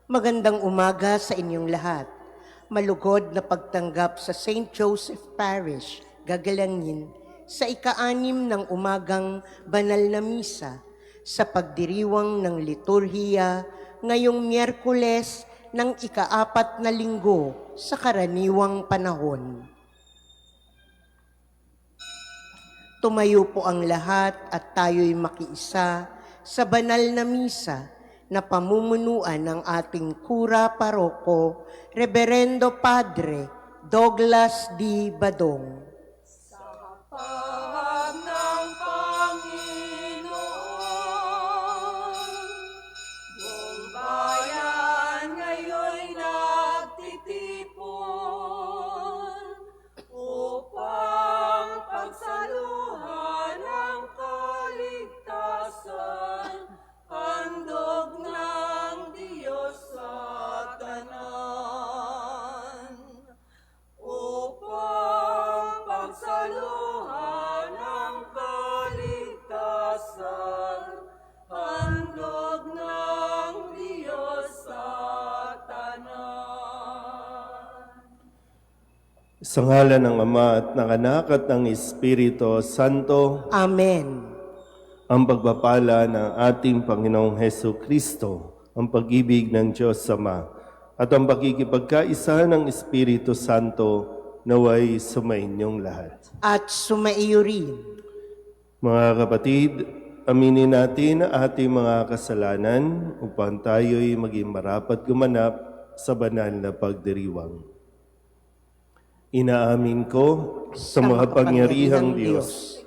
Magandang umaga sa inyong lahat. Malugod na pagtanggap sa St. Joseph Parish, Gagalangin, sa ika-6 ng umagang banal na misa sa pagdiriwang ng liturhiya ngayong Miyerkules ng ika-4 na linggo sa karaniwang panahon. Tumayo po ang lahat at tayo'y makiisa sa banal na misa na pamumunuan ng ating Kura Paroko, Reverendo Padre Douglas D. Badong. Sa hapag ng Panginoon, buong bayan ngayon'y nagtitipon upang pagsaluhan ang kaligtasan, handog ng Diyos sa tanan. Upang pagsaluhan ang kaligtasan, handog ng Diyos sa tanan. Sa ngalan ng Ama at ng Anak at ng Espiritu Santo, Amen. ang pagpapala ng ating Panginoong Heso Kristo, ang pag-ibig ng Diyos Ama, at ang pagkikipagkaisa ng Espiritu Santo naway sumainyong lahat. At sumaiyo rin. Mga kapatid, aminin natin ang ating mga kasalanan upang tayo'y maging marapat gumanap sa banal na pagdiriwang. Inaamin ko sa makapangyarihang Diyos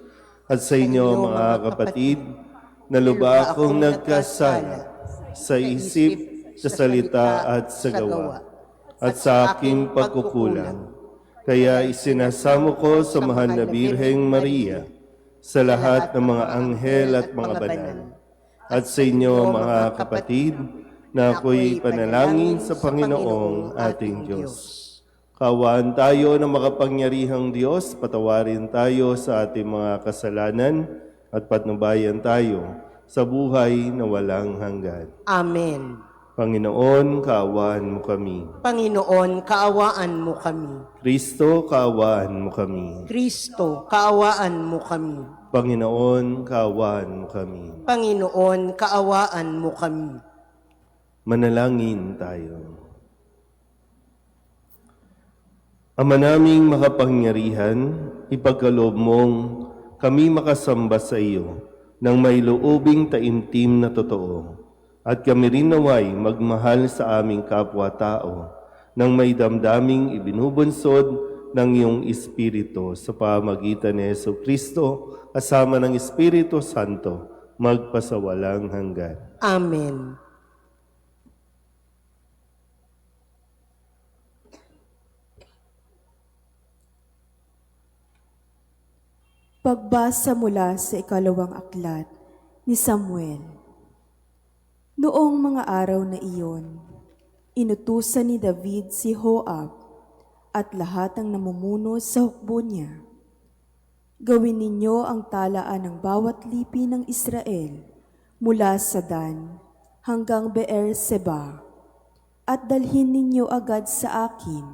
at sa inyo mga kapatid na lubha akong nagkasala sa isip, sa salita at sa gawa at sa aking pagkukulang. Kaya isinasamo ko sa mahal na Birheng Maria, sa lahat ng mga anghel at mga banal, at sa inyo mga kapatid na ako'y panalangin sa Panginoong ating Diyos. Kaawaan tayo ng makapangyarihang Diyos, patawarin tayo sa ating mga kasalanan at patnubayan tayo sa buhay na walang hanggan. Amen. Panginoon, kaawaan mo kami. Panginoon, kaawaan mo kami. Kristo, kaawaan mo kami. Kristo, kaawaan mo kami. Panginoon, kaawaan mo kami. Panginoon, kaawaan mo kami. Manalangin tayo. Ama naming makapangyarihan, ipagkaloob mong kami makasamba sa iyo ng may loobing taimtim na totoo, at kami rin naway magmahal sa aming kapwa-tao ng may damdaming ibinubunsod ng iyong Espiritu sa pamagitan ni Heso Kristo, kasama ng Espiritu Santo, magpasawalang hanggan. Amen. Pagbasa mula sa ikalawang aklat ni Samuel. Noong mga araw na iyon, inutusan ni David si Joab at lahat ng namumuno sa hukbo niya. Gawin ninyo ang talaan ng bawat lipi ng Israel mula sa Dan hanggang Beer-seba at dalhin ninyo agad sa akin.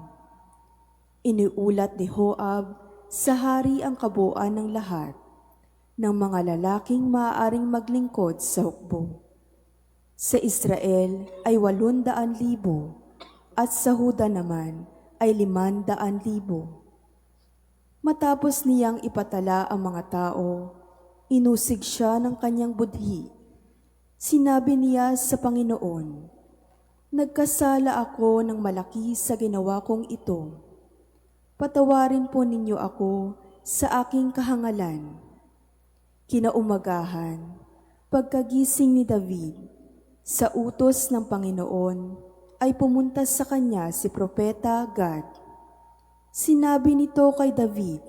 Iniulat ni Joab sa hari ang kabuuan ng lahat ng mga lalaking maaaring maglingkod sa hukbo. Sa Israel ay 800,000 at sa Huda naman ay 500,000. Matapos niyang ipatala ang mga tao, inusig siya ng kanyang budhi. Sinabi niya sa Panginoon, "Nagkasala ako ng malaki sa ginawa kong ito. Patawarin po ninyo ako sa aking kahangalan." Kinaumagahan, pagkagising ni David, sa utos ng Panginoon, ay pumunta sa kanya si Propeta Gad. Sinabi nito kay David,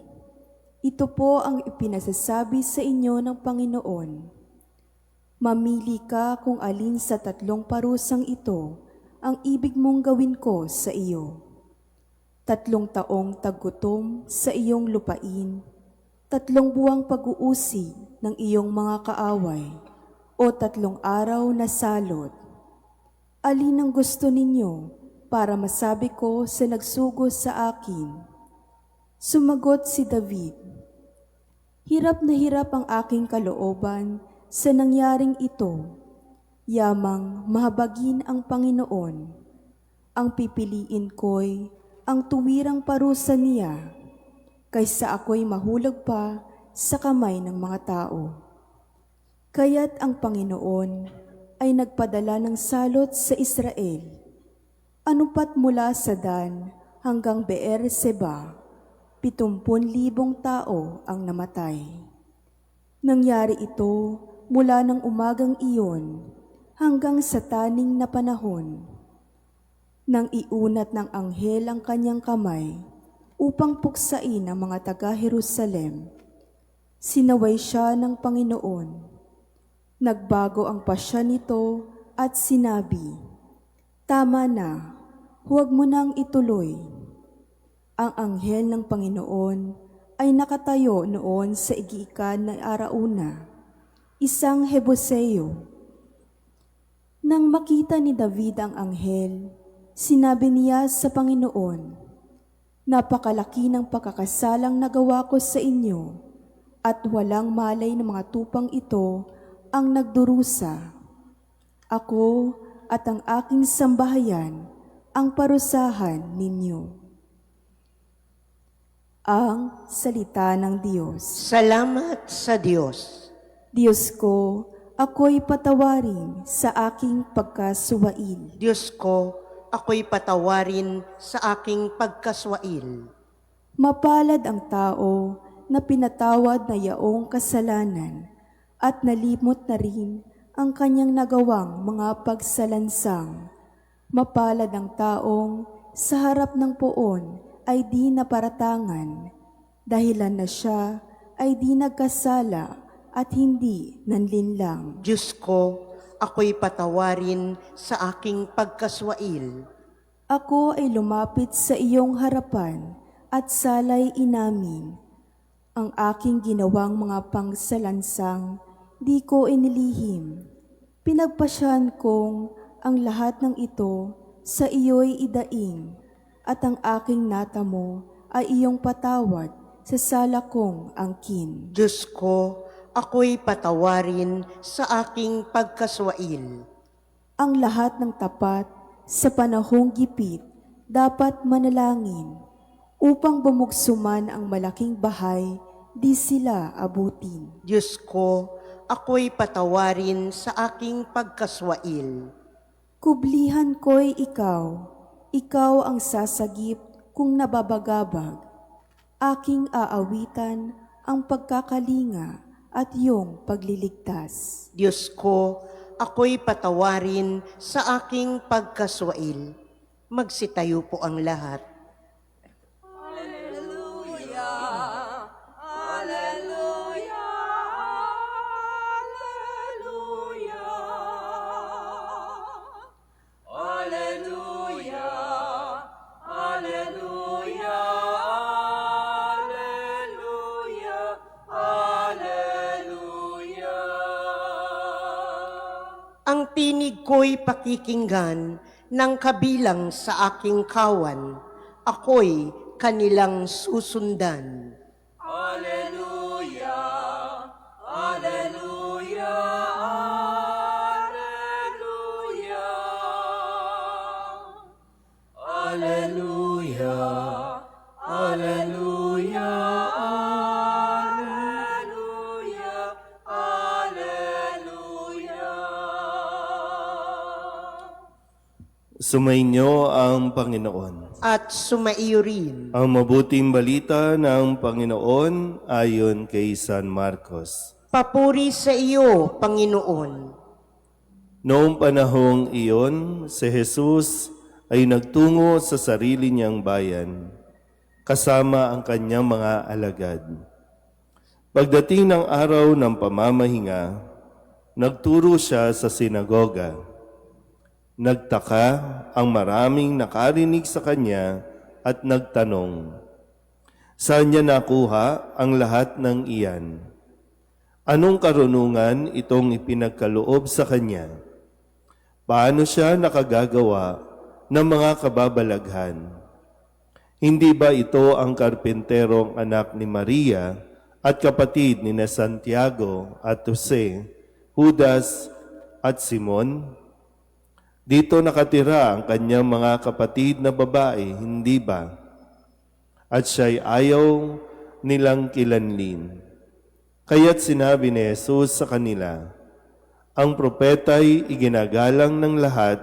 "Ito po ang ipinasasabi sa inyo ng Panginoon. Mamili ka kung alin sa 3 parusang ito ang ibig mong gawin ko sa iyo. 3 taong taggutom sa iyong lupain, 3 buwang pag-uusig ng iyong mga kaaway, o 3 araw na salot. alin ang gusto ninyo para masabi ko sa nagsugo sa akin? Sumagot si David, hirap na hirap ang aking kalooban sa nangyaring ito. Yamang mahabagin ang Panginoon. Ang pipiliin ko'y ang tuwirang parusa niya, kaysa ako'y mahulog pa sa kamay ng mga tao. Kaya't ang Panginoon ay nagpadala ng salot sa Israel. Anupat mula sa Dan hanggang Beer-seba, 70,000 tao ang namatay. Nangyari ito mula ng umagang iyon hanggang sa taning na panahon. Nang iunat ng anghel ang kanyang kamay upang puksain ang mga taga-Jerusalem, sinaway siya ng Panginoon. Nagbago ang pasya nito at sinabi, tama na, huwag mo nang ituloy. Ang anghel ng Panginoon ay nakatayo noon sa igiikan na arauna, isang Hebuseo. Nang makita ni David ang anghel, sinabi niya sa Panginoon, napakalaki ng pagkakasalang nagawa ko sa inyo, at walang malay ng mga tupang ito ang nagdurusa. Ako at ang aking sambahayan ang parusahan ninyo. Ang salita ng Diyos. Salamat sa Diyos. Diyos ko, ako'y patawarin sa aking pagkasuwail. Diyos ko, ako'y patawarin sa aking pagkaswail. Mapalad ang tao na pinatawad na yaong kasalanan at nalimot na rin ang kanyang nagawang mga pagsalansang. Mapalad ang taong sa harap ng poon ay di naparatangan, dahilan na siya ay di nagkasala at hindi nanlinlang. Diyos ko, ako'y patawarin sa aking pagkaswail. Ako ay lumapit sa iyong harapan at salay inamin. Ang aking ginawang mga pangsalansang di ko inilihim. Pinagpasyahan kong ang lahat ng ito sa iyo'y idaing, at ang aking natamo ay iyong patawad sa sala kong angkin. Diyos ko, ako'y patawarin sa aking pagkaswail. Ang lahat ng tapat sa panahong gipit dapat manalangin, upang bumugsuman ang malaking bahay, di sila abutin. Diyos ko, ako'y patawarin sa aking pagkaswail. Kublihan ko'y ikaw ang sasagip kung nababagabag. Aking aawitan ang pagkakalinga at iyong pagliligtas. Diyos ko, ako'y patawarin sa aking pagkaswail. Magsitayo po ang lahat. Hallelujah! Hallelujah! Hallelujah! Hallelujah! Hallelujah! Hallelujah! Hallelujah! Ang tinig ko'y pakikinggan ng kabilang sa aking kawan. Ako'y kanilang susundan. Hallelujah! Hallelujah! Hallelujah! Hallelujah! Hallelujah! Hallelujah! Sumainyo ang Panginoon. At sumaiyo rin. Ang mabuting balita ng Panginoon ayon kay San Marcos. Papuri sa iyo, Panginoon. Noong panahong iyon, si Jesus ay nagtungo sa sarili niyang bayan, kasama ang kanyang mga alagad. Pagdating ng araw ng pamamahinga, nagturo siya sa sinagoga. Nagtaka ang maraming nakarinig sa kanya at nagtanong, saan niya nakuha ang lahat ng iyan? Anong karunungan itong ipinagkaloob sa kanya? Paano siya nakagagawa ng mga kababalaghan? Hindi ba ito ang karpenterong anak ni Maria at kapatid ni Santiago at Jose, Judas at Simon? Dito nakatira ang kanyang mga kapatid na babae, hindi ba? At siya'y ayaw nilang kilanlin. Kaya't sinabi ni Jesus sa kanila, ang propeta'y iginagalang ng lahat,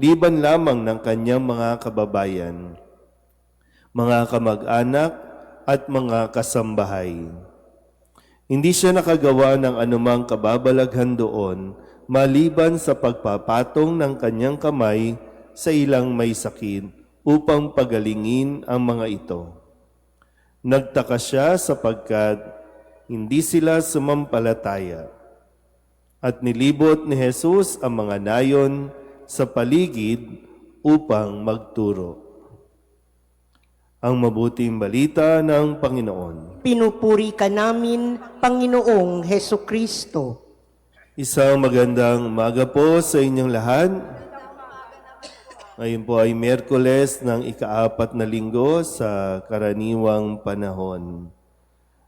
liban lamang ng kanyang mga kababayan, mga kamag-anak at mga kasambahay. Hindi siya nakagawa ng anumang kababalaghan doon, maliban sa pagpapatong ng kanyang kamay sa ilang may sakit upang pagalingin ang mga ito. Nagtaka siya sapagkat hindi sila sumampalataya. At nilibot ni Jesus ang mga nayon sa paligid upang magturo. Ang mabuting balita ng Panginoon. Pinupuri ka namin, Panginoong Heso Kristo. Isang magandang umaga po sa inyong lahat. Ngayon po ay Miyerkules ng ika-4 na linggo sa karaniwang panahon.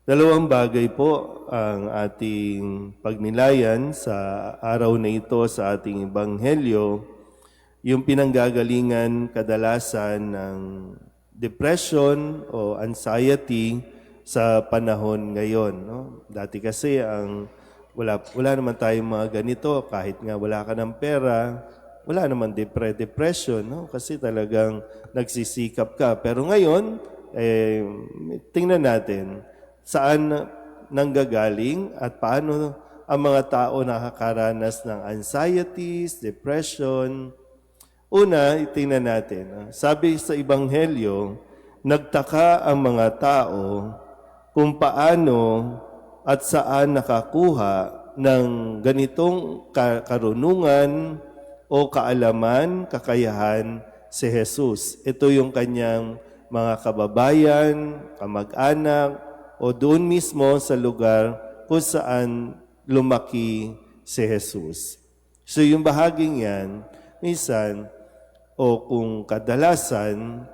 Dalawang bagay po ang ating pagnilayan sa araw na ito sa ating Ebanghelyo, yung pinanggagalingan kadalasan ng depression o anxiety sa panahon ngayon. No? Dati kasi wala naman tayong mga ganito, kahit nga wala ka ng pera, wala naman depression, no? Kasi talagang nagsisikap ka. Pero ngayon, tingnan natin saan nanggagaling at paano ang mga tao nakakaranas ng anxieties, depression. Una, tingnan natin. Sabi sa Ebanghelyo, nagtaka ang mga tao kung paano at saan nakakuha ng ganitong karunungan o kaalaman, kakayahan si Jesus. Ito yung kanyang mga kababayan, kamag-anak, o doon mismo sa lugar kung saan lumaki si Jesus. So yung bahaging yan, minsan, o kung kadalasan,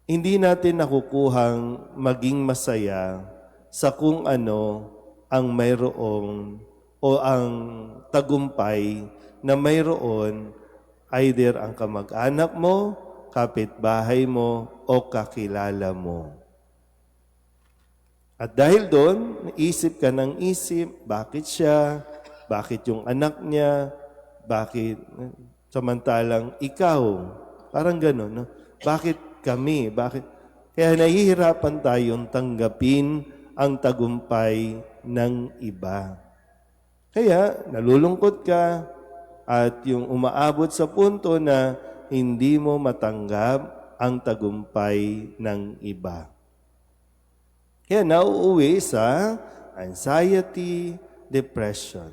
hindi natin nakukuhang maging masaya sa kung ano ang mayroong o ang tagumpay na mayroon either ang kamag-anak mo, kapitbahay mo, o kakilala mo. At dahil doon, isip ka ng isip, bakit siya, bakit yung anak niya, bakit, samantalang ikaw, parang gano'n, no? Bakit kami, bakit? Kaya nahihirapan tayong tanggapin ang tagumpay ng iba. Kaya nalulungkot ka at yung umaabot sa punto na hindi mo matanggap ang tagumpay ng iba. Kaya nauuwi sa anxiety, depression.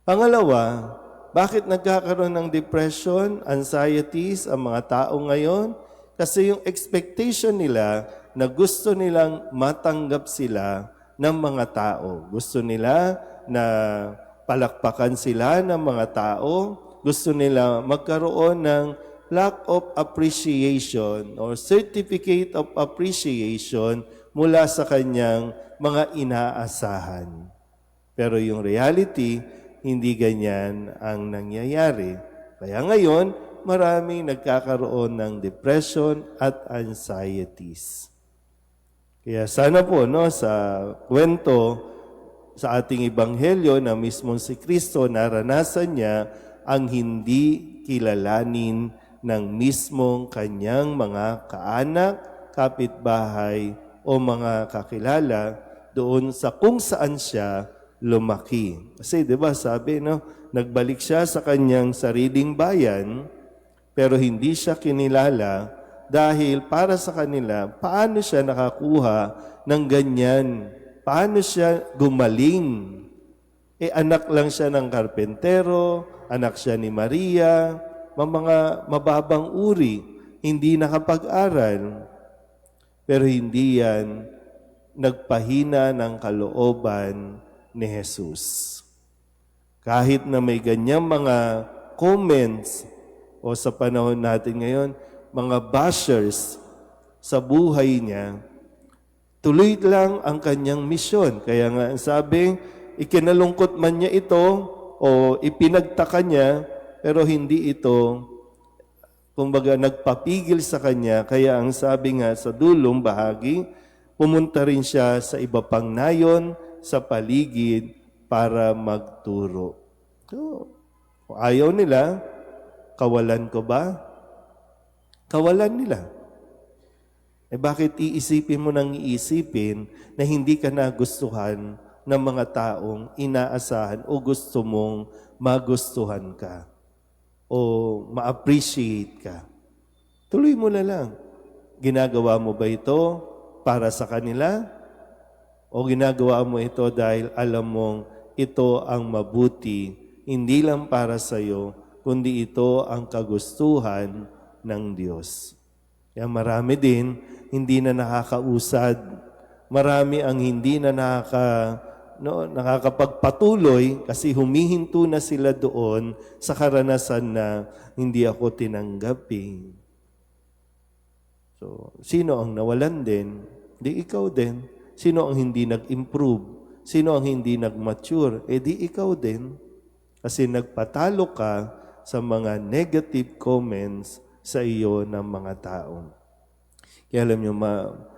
Pangalawa, bakit nagkakaroon ng depression, anxieties ang mga tao ngayon? Kasi yung expectation nila na gusto nilang matanggap sila ng mga tao. Gusto nila na palakpakan sila ng mga tao. Gusto nila magkaroon ng plaque of appreciation or certificate of appreciation mula sa kanyang mga inaasahan. Pero yung reality, hindi ganyan ang nangyayari. Kaya ngayon, maraming nagkakaroon ng depression at anxieties. Kaya sana po sa kwento sa ating Ebanghelyo na mismo si Kristo, naranasan niya ang hindi kilalanin ng mismong kanyang mga kaanak, kapitbahay, o mga kakilala doon sa kung saan siya lumaki. Kasi 'di ba sabi nagbalik siya sa kanyang sariling bayan pero hindi siya kinilala dahil para sa kanila paano siya nakakuha ng ganyan? Paano siya gumaling? Anak lang siya ng karpentero, anak siya ni Maria, mga mababang uri, hindi nakapag-aral. Pero hindi yan nagpahina ng kalooban ni Jesus. Kahit na may ganyang mga comments o sa panahon natin ngayon, mga bashers sa buhay niya, tuloy lang ang kanyang misyon. Kaya nga ang sabi, ikinalungkot man niya ito o ipinagtaka niya, pero hindi ito, kumbaga, nagpapigil sa kanya. Kaya ang sabi nga sa dulong bahagi, pumunta rin siya sa iba pang nayon, sa paligid, para magturo. So, kung ayaw nila, kawalan ko ba? Kawalan nila. Bakit iisipin mo nang iisipin na hindi ka nagustuhan ng mga taong inaasahan o gusto mong magustuhan ka o ma-appreciate ka? Tuloy mo na lang. Ginagawa mo ba ito para sa kanila? O ginagawa mo ito dahil alam mong ito ang mabuti, hindi lang para sa iyo, kundi ito ang kagustuhan ng Diyos. Kaya marami din hindi na nakakausad. Marami ang hindi na nakakapagpatuloy kasi humihinto na sila doon sa karanasan na hindi ako tinanggapin. So, sino ang nawalan din? Di ikaw din. Sino ang hindi nag-improve? Sino ang hindi nag-mature? Di ikaw din. Kasi nagpatalo ka sa mga negative comments sa iyo ng mga tao. Kaya alam nyo,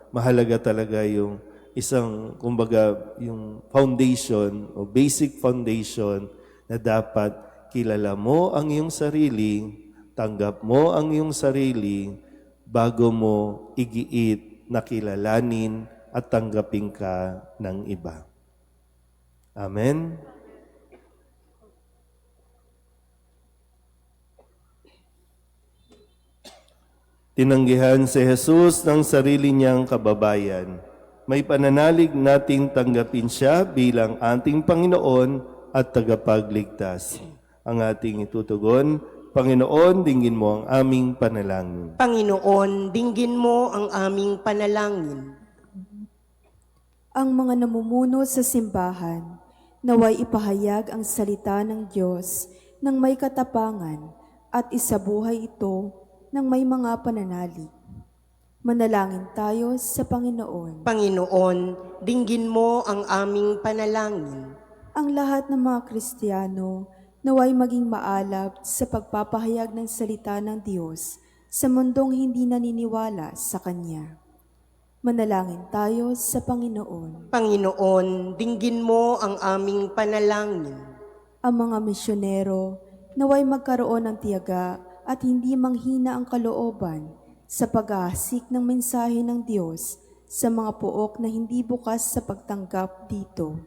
mahalaga talaga yung isang, kumbaga, yung foundation o basic foundation na dapat kilala mo ang iyong sarili, tanggap mo ang iyong sarili, bago mo igiit na kilalanin at tanggapin ka ng iba. Amen? Tinanggihan si Jesus ng sarili niyang kababayan. May pananalig nating tanggapin siya bilang ating Panginoon at tagapagligtas. Ang ating itutugon, Panginoon, dinggin mo ang aming panalangin. Panginoon, dinggin mo ang aming panalangin. Ang mga namumuno sa simbahan, naway ipahayag ang salita ng Diyos ng may katapangan at isabuhay ito ng may mga pananalig. Manalangin tayo sa Panginoon. Panginoon, dinggin mo ang aming panalangin. Ang lahat ng mga Kristiyano naway maging maalab sa pagpapahayag ng salita ng Diyos sa mundong hindi naniniwala sa Kanya. Manalangin tayo sa Panginoon. Panginoon, dinggin mo ang aming panalangin. Ang mga misyonero naway magkaroon ng tiyaga at hindi manghina ang kalooban sa pag-aasik ng mensahe ng Diyos sa mga pook na hindi bukas sa pagtanggap dito.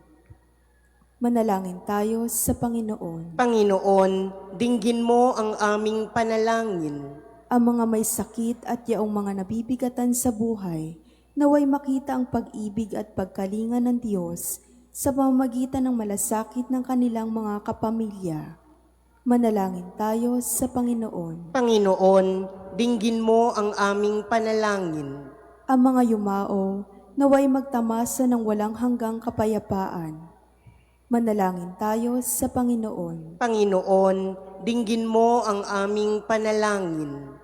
Manalangin tayo sa Panginoon. Panginoon, dinggin mo ang aming panalangin. Ang mga may sakit at yaong mga nabibigatan sa buhay, naway makita ang pag-ibig at pagkalinga ng Diyos sa pamamagitan ng malasakit ng kanilang mga kapamilya. Manalangin tayo sa Panginoon. Panginoon, dinggin mo ang aming panalangin. Ang mga yumao, naway magtamasa ng walang hanggang kapayapaan. Manalangin tayo sa Panginoon. Panginoon, dinggin mo ang aming panalangin.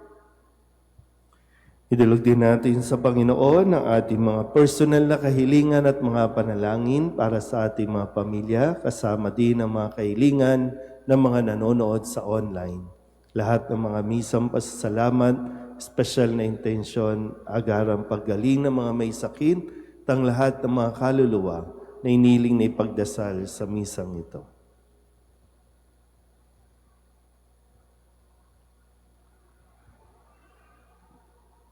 Idulog din natin sa Panginoon ang ating mga personal na kahilingan at mga panalangin para sa ating mga pamilya, kasama din ang mga kahilingan ng mga nanonood sa online. Lahat ng mga misang pasasalamat, special na intensyon, agarang paggaling ng mga may sakit, tang lahat ng mga kaluluwa na iniling na ipagdasal sa misang ito.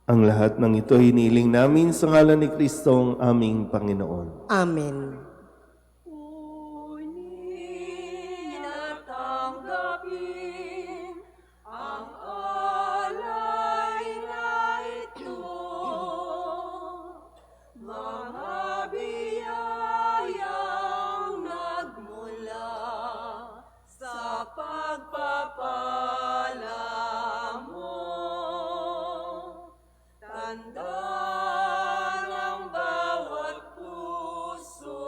Ang lahat ng ito hiniling namin sa ngalan ni Kristong aming Panginoon. Amen. Kunin at tanggapin ang alay na ito, mga biyayang nagmula sa pagpapala mo. Tanda ng bawat puso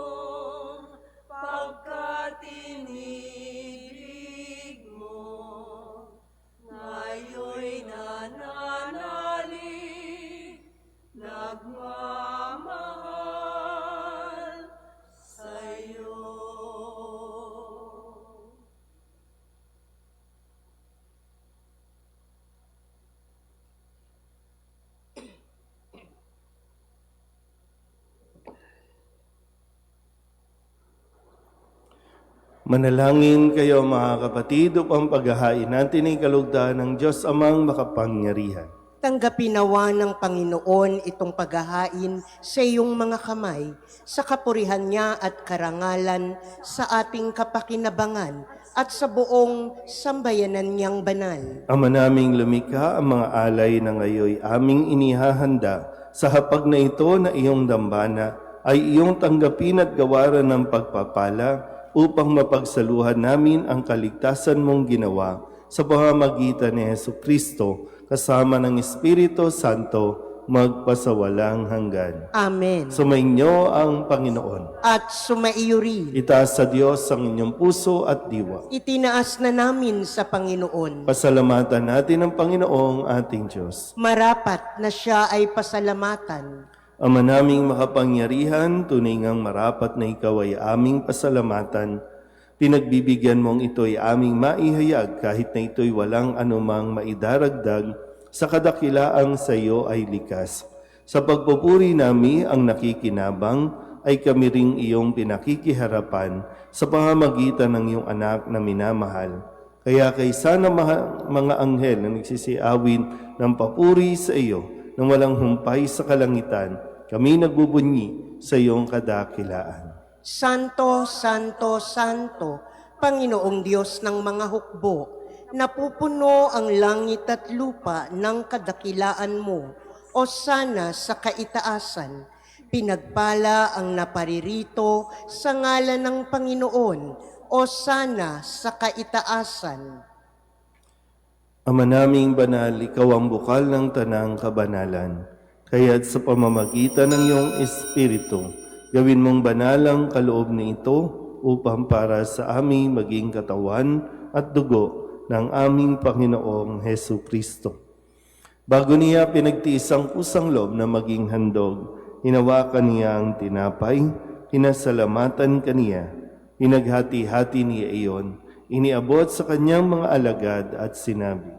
Manalangin kayo mga kapatid upang paghahain natin ay kalugdan ng Diyos Amang makapangyarihan. Tanggapin nawa ng Panginoon itong paghahain sa iyong mga kamay, sa kapurihan niya at karangalan sa ating kapakinabangan at sa buong sambayanan niyang banal. Ama naming lumikha, ang mga alay na ngayoy aming inihahanda sa hapag na ito na iyong dambana ay iyong tanggapin at gawaran ng pagpapala upang mapagsaluhan namin ang kaligtasan mong ginawa sa pamamagitan ni Jesucristo kasama ng Espiritu Santo magpasawalang hanggan. Amen. Sumainyo ang Panginoon. At sumaiyo rin. Itaas sa Diyos ang inyong puso at diwa. Itinaas na namin sa Panginoon. Pasalamatan natin ang Panginoong ating Diyos. Marapat na siya ay pasalamatan. Ama naming makapangyarihan, tunay ngang marapat na ikaw ay aming pasalamatan. Pinagbibigyan mong ito'y aming maihayag kahit na ito'y walang anumang maidaragdag sa kadakilaang sa iyo ay likas. Sa pagpupuri nami ang nakikinabang ay kami ring iyong pinakikiharapan sa pamamagitan ng iyong anak na minamahal. Kaya kaysa na mga anghel na nagsisiawin ng papuri sa iyo nang walang humpay sa kalangitan, kami nagbubunyi sa iyong kadakilaan. Santo, Santo, Santo, Panginoong Diyos ng mga hukbo, napupuno ang langit at lupa ng kadakilaan mo, o sana sa kaitaasan. Pinagpala ang naparirito sa ngalan ng Panginoon, o sana sa kaitaasan. Ama naming banal, ikaw ang bukal ng tanang kabanalan. Kaya't sa pamamagitan ng iyong Espiritu, gawin mong banal ang kaloob na ito upang para sa aming maging katawan at dugo ng aming Panginoong Hesu Kristo. Bago niya pinagtiis ang kusang loob na maging handog, hinawakan niya ang tinapay, pinasalamatan kaniya, pinaghati-hati niya iyon, iniabot sa kanyang mga alagad at sinabi,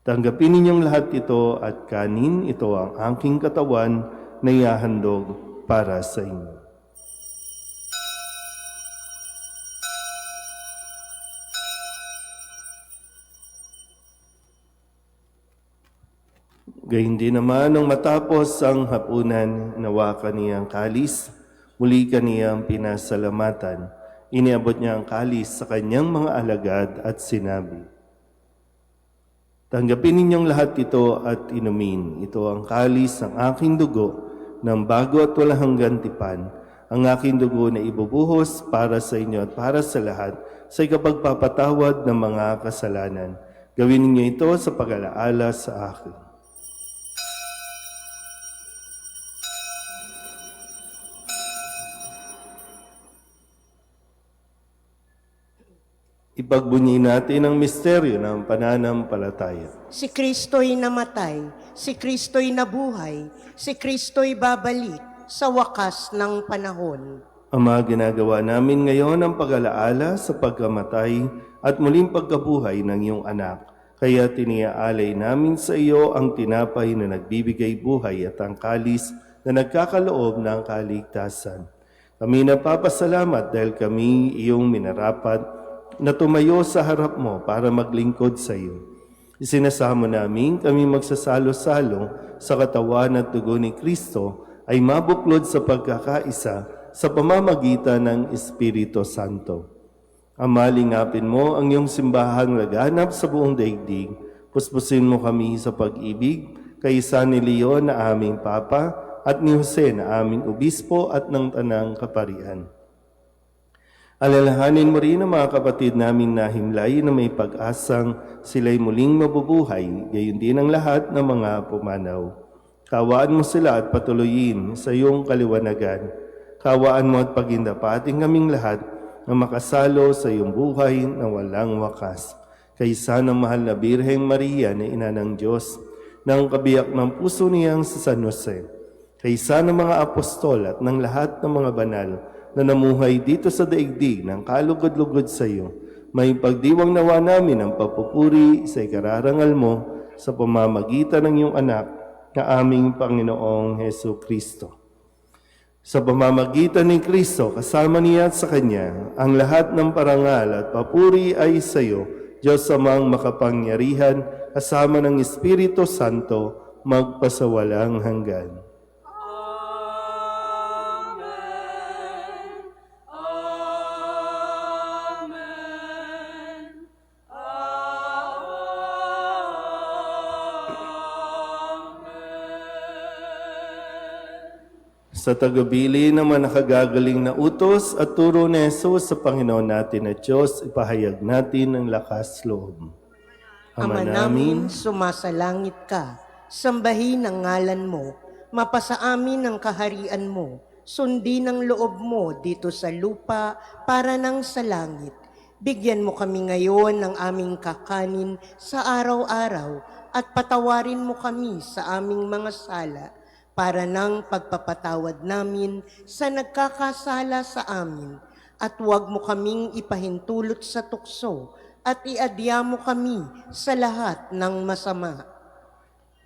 "Tanggapin ninyong lahat ito at kanin, ito ang aking katawan na ihahandog para sa inyo." Gayun din naman nang matapos ang hapunan, nawakan niya ang kalis, muli kaniyang pinasalamatan. Iniabot niya ang kalis sa kanyang mga alagad at sinabi, "Tanggapin ninyong lahat ito at inumin. Ito ang kalis ng aking dugo ng bago at walang hanggang tipan. Ang aking dugo na ibubuhos para sa inyo at para sa lahat sa ikapagpapatawad ng mga kasalanan. Gawin ninyo ito sa pag-alaala sa akin." Ipagbunyi natin ang misteryo ng pananampalataya. Si Kristo'y namatay, si Kristo'y nabuhay, si Kristo'y babalik sa wakas ng panahon. Ama, ginagawa namin ngayon ang pag-alaala sa pagkamatay at muling pagkabuhay ng iyong anak. Kaya tiniaalay namin sa iyo ang tinapay na nagbibigay buhay at ang kalis na nagkakaloob ng kaligtasan. Kami napapasalamat dahil kami iyong minarapat na tumayo sa harap mo para maglingkod sa iyo. Isinasamo namin kami magsasalo-salo sa katawan at dugo ni Kristo ay mabuklod sa pagkakaisa sa pamamagitan ng Espiritu Santo. Ama, lingapin mo ang iyong simbahang laganap sa buong daigdig. Puspusin mo kami sa pag-ibig kay San Leon na aming Papa at ni Jose na aming Obispo at ng Tanang Kaparian. Alalahanin mo rin ang mga kapatid namin na himlay na may pag-asang sila'y muling mabubuhay, gayon din ang lahat ng mga pumanaw. Kawaan mo sila at patuloyin sa iyong kaliwanagan. Kawaan mo at pagindapating kaming lahat na makasalo sa iyong buhay na walang wakas. Kaysa ng mahal na Birheng Maria na ina ng Diyos, ng kabiyak ng puso niyang si San Jose, kaysa ng mga apostol at ng lahat ng mga banal na namuhay dito sa daigdig ng kalugod-lugod sa iyo, may pagdiwang nawa namin ang papupuri sa ikararangal mo sa pamamagitan ng iyong anak na aming Panginoong Hesu Kristo. Sa pamamagitan ni Kristo, kasama niya at sa Kanya, ang lahat ng parangal at papuri ay sa iyo, Diyos Amang makapangyarihan, kasama ng Espiritu Santo, magpasawalang hanggan. Amen. Amen. Amen. Sa tagabili naman nakagagaling na utos at turo ni Jesus sa Panginoon natin at Diyos, ipahayag natin ang lakas loob. Ama namin, sumasalangit ka, sambahin ang ngalan mo, mapasa amin ang kaharian mo, sundin ang loob mo dito sa lupa para nang sa langit. Bigyan mo kami ngayon ng aming kakanin sa araw-araw at patawarin mo kami sa aming mga sala para nang pagpapatawad namin sa nagkakasala sa amin. At huwag mo kaming ipahintulot sa tukso at iadya mo kami sa lahat ng masama.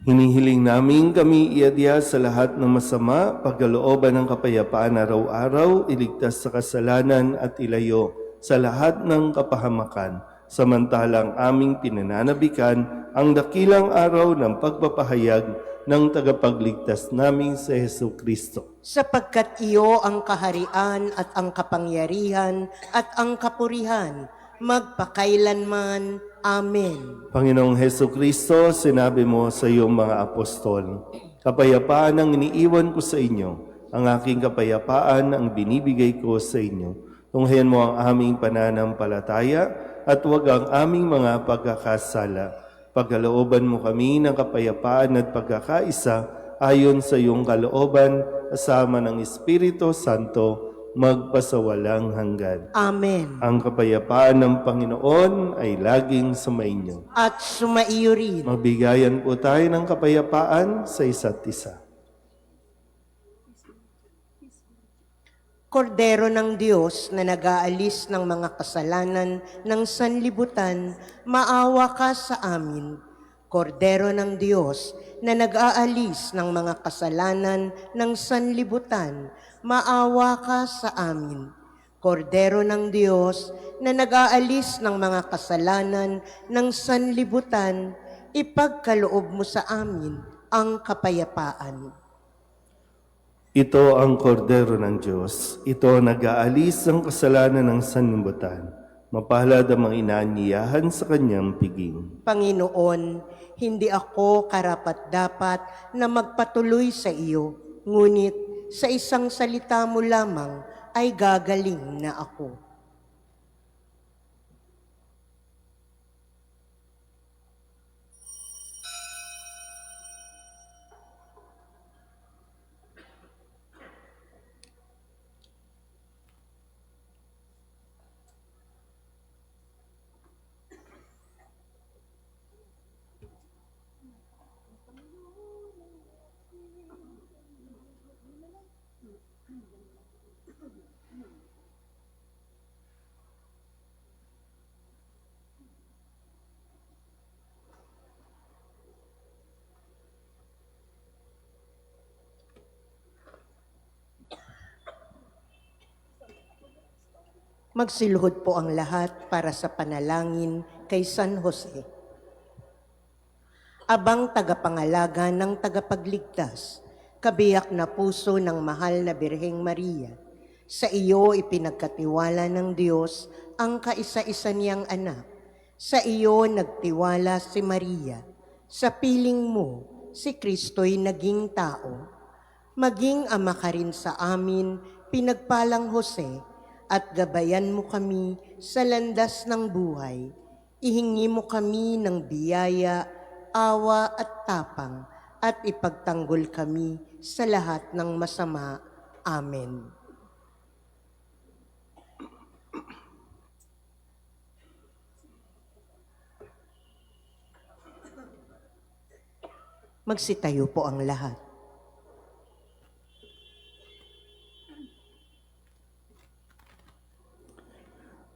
Hinihiling namin kami iadya sa lahat ng masama, pagkalooban ng kapayapaan araw-araw, iligtas sa kasalanan at ilayo sa lahat ng kapahamakan, samantalang aming pinananabikan ang dakilang araw ng pagpapahayag ng tagapagligtas namin sa Hesu Kristo. Sapagkat iyo ang kaharian at ang kapangyarihan at ang kapurihan, magpakailanman. Amen. Panginoong Hesu Kristo, sinabi mo sa iyong mga apostol, kapayapaan ang iniiwan ko sa inyo, ang aking kapayapaan ang binibigay ko sa inyo. Tunghayan mo ang aming pananampalataya at huwag ang aming mga pagkakasala. Pagkalooban mo kami ng kapayapaan at pagkakaisa ayon sa iyong kalooban, kasama ng Espiritu Santo, magpasawalang hanggan. Amen. Ang kapayapaan ng Panginoon ay laging sumainyo. At sumaiyo rin. Magbigayan po tayo ng kapayapaan sa isa't isa. Kordero ng Diyos na nag-aalis ng mga kasalanan ng sanlibutan, maawa ka sa amin. Kordero ng Diyos na nag-aalis ng mga kasalanan ng sanlibutan, maawa ka sa amin. Kordero ng Diyos na nag-aalis ng mga kasalanan ng sanlibutan, ipagkaloob mo sa amin ang kapayapaan. Ito ang kordero ng Diyos. Ito ang nag-aalis ng kasalanan ng sanlibutan. Mapalad ang mga inaanyayahan sa kanyang piging. Panginoon, hindi ako karapat-dapat na magpatuloy sa iyo, ngunit sa isang salita mo lamang ay gagaling na ako. Magsiluhod po ang lahat para sa panalangin kay San Jose. Abang tagapangalaga ng tagapagligtas, kabiyak na puso ng mahal na Birheng Maria, sa iyo ipinagkatiwala ng Diyos ang kaisa-isa niyang anak. Sa iyo nagtiwala si Maria. Sa piling mo, si Kristo'y naging tao. Maging ama ka rin sa amin, pinagpalang Jose, at gabayan mo kami sa landas ng buhay. Ihingi mo kami ng biyaya, awa at tapang, at ipagtanggol kami sa lahat ng masama. Amen. Magsitayo po ang lahat.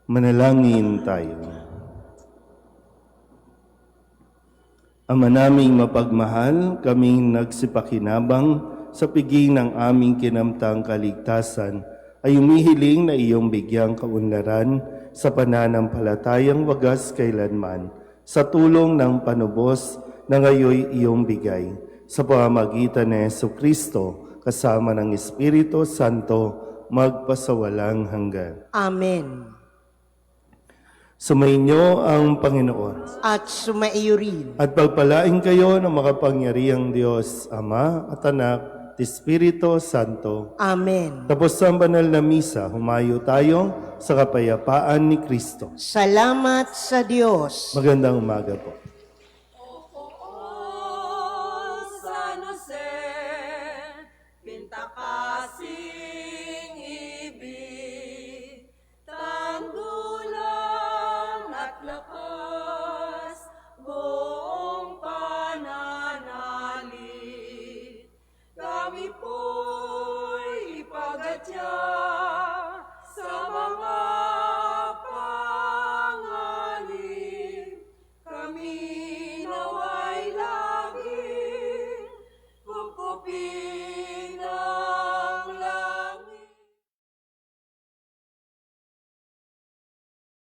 Manalangin tayo. Ama naming mapagmahal, kaming nagsipakinabang sa piging ng aming kinamtang kaligtasan, ay umihiling na iyong bigyang kaunlaran sa pananampalatayang wagas kailanman, sa tulong ng panubos na ngayoy iyong bigay, sa pamamagitan ni Jesucristo, kasama ng Espiritu Santo, magpasawalang hanggan. Amen. Sumainyo ang Panginoon. At sumaiyo rin. At pagpalain kayo ng makapangyarihang Diyos, Ama at Anak, at Espiritu Santo. Amen. Tapos ang banal na misa, humayo tayo sa kapayapaan ni Kristo. Salamat sa Diyos. Magandang umaga po.